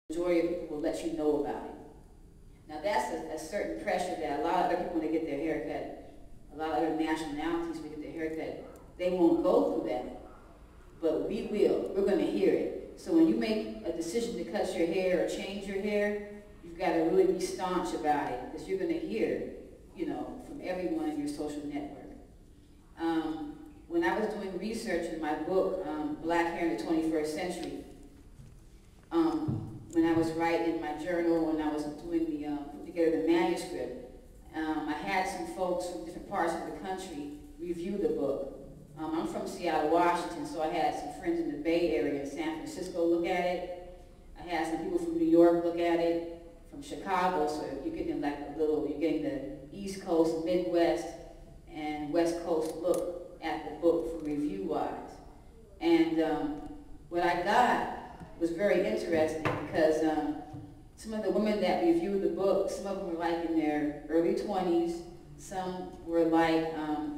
majority of people will let you know about it. Now that's a certain pressure that a lot of other people, when they get their hair cut, a lot of other nationalities, when they get their hair cut, they won't go through that. But we will. We're going to hear it. So when you make a decision to cut your hair or change your hair, you've got to really be staunch about it, because you're going to hear, from everyone in your social network. When I was doing research in my book, Black Hair in the 21st Century, when I was writing my journal, when I was doing putting together the manuscript, I had some folks from different parts of the country review the book. I'm from Seattle, Washington, so I had some friends in the Bay Area, San Francisco, look at it. I had some people from New York look at it, from Chicago, so you're getting you're getting the East Coast, Midwest, and West Coast look at the book for review-wise. And what I got was very interesting, because some of the women that reviewed the book, some of them were like in their early 20s, some were like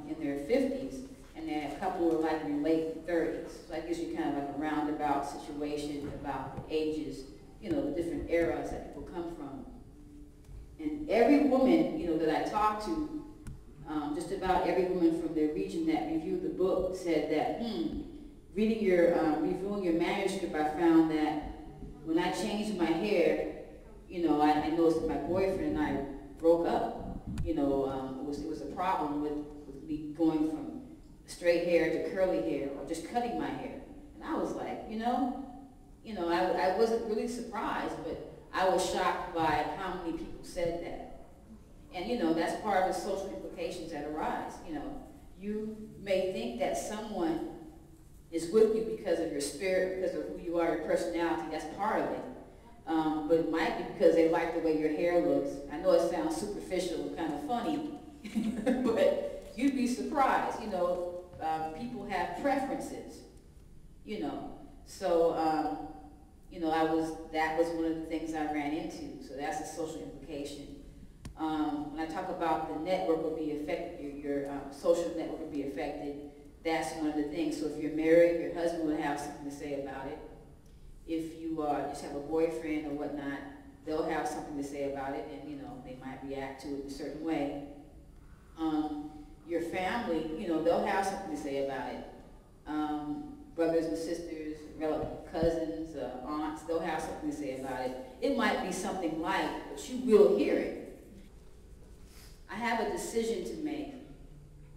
in their 50s, and then a couple were like in their late 30s. So that gives you kind of like a roundabout situation about the ages, the different eras that people come from. And every woman, that I talked to, just about every woman from their region that reviewed the book said that, reading reviewing your manuscript, I found that when I changed my hair, I noticed that my boyfriend and I broke up. It was a problem with me going from straight hair to curly hair, or just cutting my hair. And I was like, I wasn't really surprised, but I was shocked by how many people said that. And that's part of the social implications that arise. You may think that someone is with you because of your spirit, because of who you are, your personality. That's part of it. But it might be because they like the way your hair looks. I know it sounds superficial and kind of funny, but you'd be surprised. People have preferences. So that was one of the things I ran into. So that's a social implication. When I talk about the network will be affected, your social network will be affected, that's one of the things. So if you're married, your husband will have something to say about it. If you just have a boyfriend or whatnot, they'll have something to say about it, and they might react to it in a certain way. Your family, they'll have something to say about it. Brothers and sisters, cousins, aunts, they'll have something to say about it. It might be something light, but you will hear it. I have a decision to make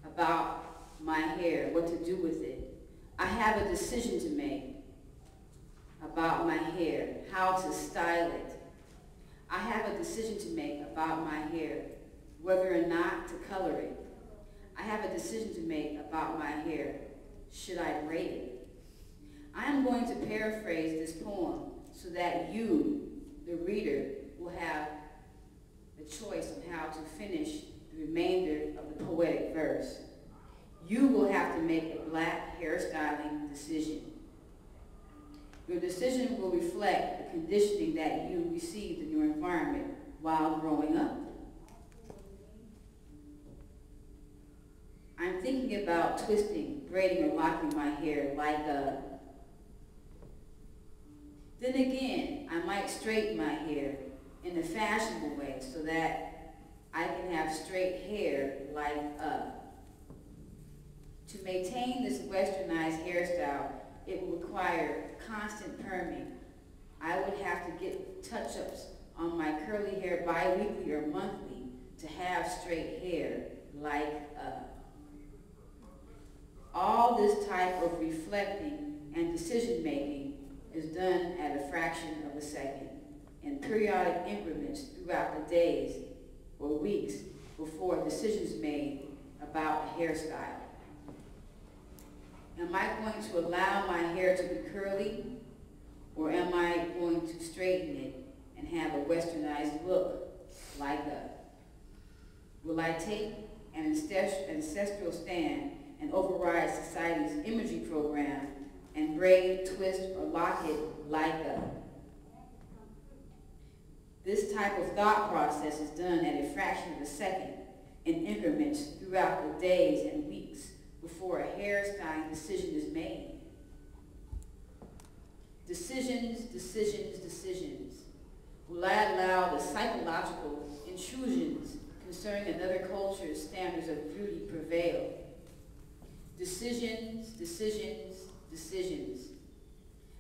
about my hair, what to do with it. I have a decision to make about my hair, how to style it. I have a decision to make about my hair, whether or not to color it. I have a decision to make about my hair. Should I braid it? I am going to paraphrase this poem so that you, the reader, will have the choice on how to finish the remainder of the poetic verse. You will have to make a black hairstyling decision. Your decision will reflect the conditioning that you received in your environment while growing up. I'm thinking about twisting, braiding, or locking my hair like a... Then again, I might straighten my hair in a fashionable way so that I can have straight hair like a... To maintain this westernized hairstyle, it will require constant perming. I would have to get touch-ups on my curly hair bi-weekly or monthly to have straight hair like a... All this type of reflecting and decision-making is done at a fraction of a second in periodic increments throughout the days or weeks before a decision is made about a hairstyle. Am I going to allow my hair to be curly, or am I going to straighten it and have a westernized look like a... Will I take an ancestral stand and override society's imagery program and braid, twist, or lock it like a... This type of thought process is done at a fraction of a second in increments throughout the days and weeks before a hairstyling decision is made. Decisions, decisions, decisions. will I allow the psychological intrusions concerning another culture's standards of beauty prevail? Decisions, decisions, decisions.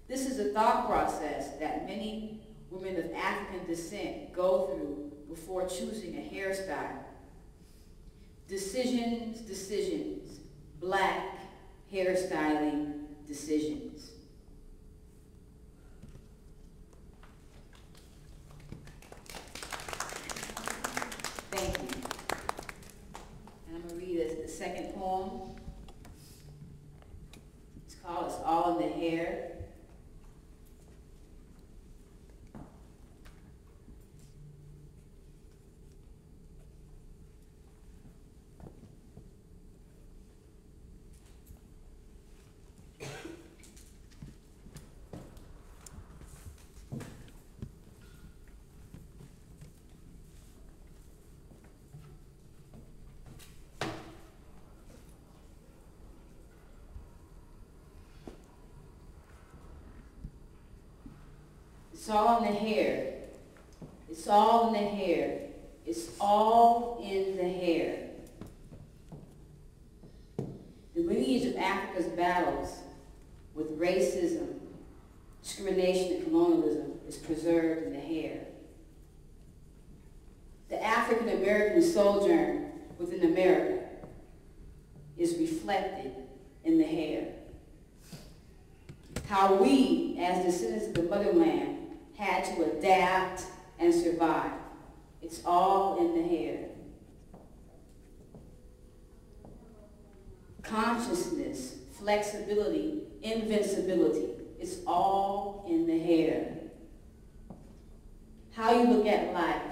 This is a thought process that many women of African descent go through before choosing a hairstyle. Decisions, decisions, Black hairstyling decisions. Thank you. And I'm going to read the second poem. It's called It's All in the Hair. It's all in the hair. It's all in the hair. It's all in the hair. The lineage of Africa's battles with racism, discrimination, and colonialism is preserved in the hair. The African American sojourn within America is reflected in the hair. How we, as descendants of the motherland, had to adapt and survive. It's all in the hair. Consciousness, flexibility, invincibility. It's all in the hair. How you look at life,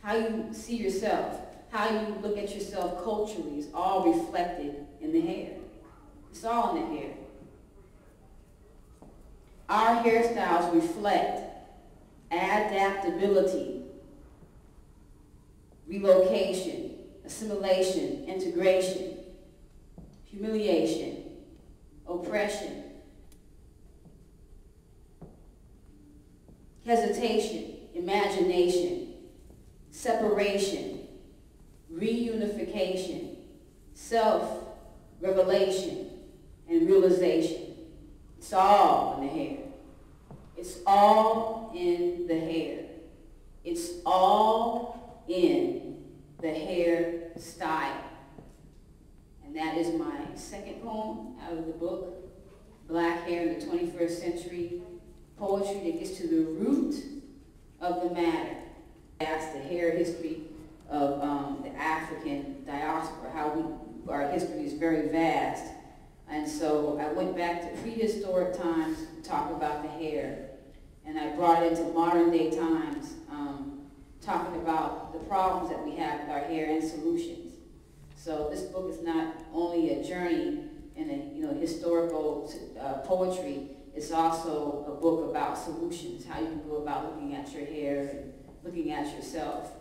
how you see yourself, how you look at yourself culturally is all reflected in the hair. It's all in the hair. Our hairstyles reflect adaptability, relocation, assimilation, integration, humiliation, oppression, hesitation, imagination, separation, reunification, self-revelation, and realization. It's all in the hair. It's all in the hair. It's all in the hair style. And that is my second poem out of the book, Black Hair in the 21st Century, poetry that gets to the root of the matter. That's the hair history of the African diaspora, how our history is very vast. And so I went back to prehistoric times to talk about the hair. And I brought it into modern day times, talking about the problems that we have with our hair and solutions. So this book is not only a journey in a historical poetry, it's also a book about solutions, how you can go about looking at your hair and looking at yourself.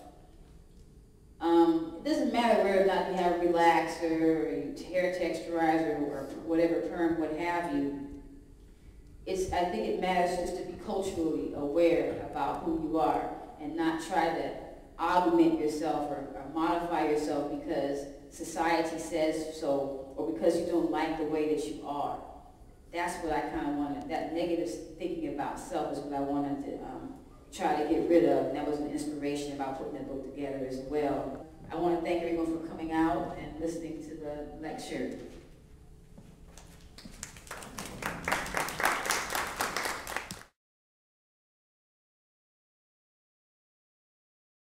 It doesn't matter whether or not you have a relaxer or hair texturizer or whatever perm, what have you. I think it matters just to be culturally aware about who you are and not try to augment yourself or modify yourself because society says so or because you don't like the way that you are. That's what I kind of wanted. That negative thinking about self is what I wanted to try to get rid of. And that was an inspiration about putting that book together as well. I want to thank everyone for coming out and listening to the lecture.